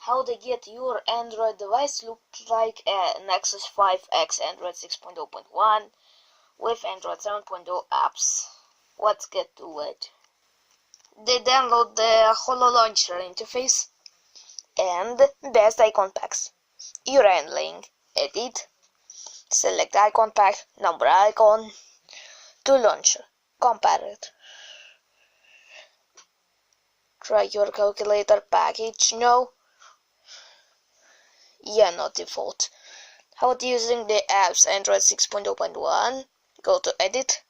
how to get your Android device look like a Nexus 5X Android 6.0.1 with Android 7.0 apps. Let's get to it. They download the Holo Launcher interface and best icon packs. You're handling edit, select icon pack, number icon, to launcher, compare it. Try your calculator package, no? Yeah, not default. How about using the apps Android 6.0.1? Go to edit,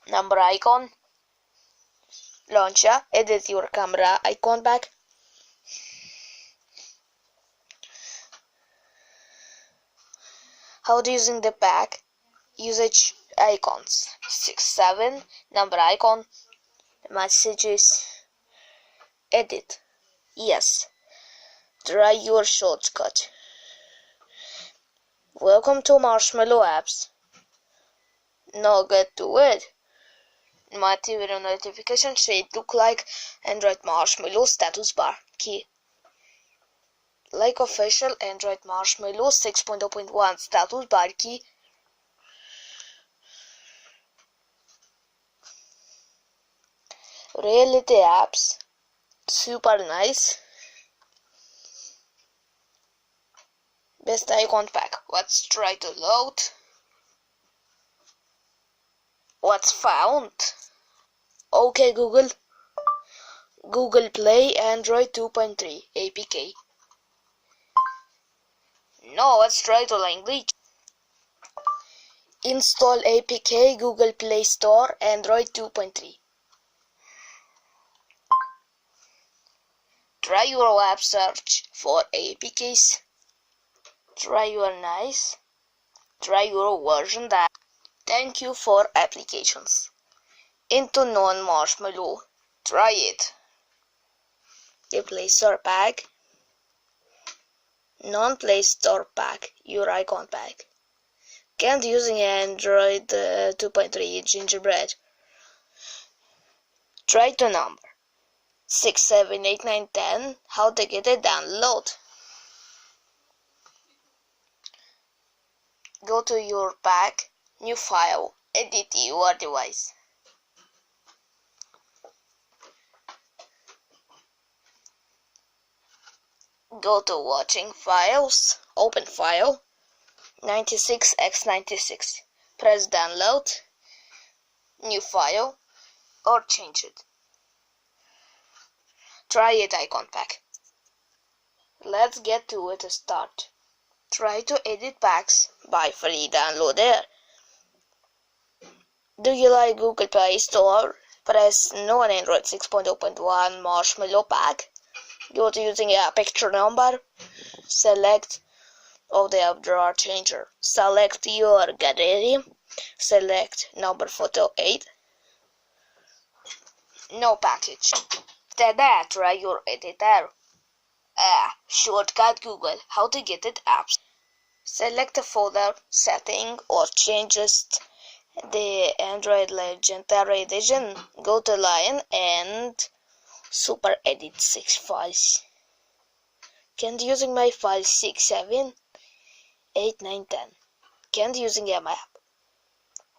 number icon, launcher, edit your camera icon pack. How to using the pack usage icons 6, 7, number icon, messages, edit, yes, try your shortcut. Welcome to Marshmallow apps. Now get to it. My TV notification should look like Android Marshmallow status bar key. Like official Android Marshmallow 6.0.1 status bar key. Reality apps, super nice. Best icon pack. Let's try to load. What's found? Okay Google. Google Play Android 2.3 APK. No, let's try to language. Install APK Google Play Store Android 2.3. Try your web search for APKs. Try your nice. Try your version that. Thank you for applications. Into non-marshmallow. Try it. The Play Store pack. Non-Play Store pack. Your icon pack. Can't using Android 2.3 gingerbread. Try to number 6, 7, 8, 9, 10. How to get it download. Go to your pack, new file, edit your device. Go to watching files, open file, 96x96. Press download, new file, or change it. Try it icon pack. Let's get to it to start. Try to edit packs by free downloader. Do you like Google Play Store? Press no on Android 6.0.1 Marshmallow pack. Go to using a picture number. Select of the app drawer changer. Select your gallery. Select number photo 8. No package. Tada, try your editor. Shortcut Google, how to get it apps. Select a folder, setting, or changes the Android Legendary Edition. Go to line and super edit 6 files. Can't using my file 6, 7, 8, 9, 10. Can't using a map.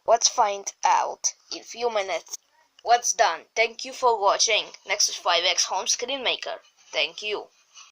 Let's find out in few minutes. What's done? Thank you for watching Nexus 5X Home Screen Maker. Thank you.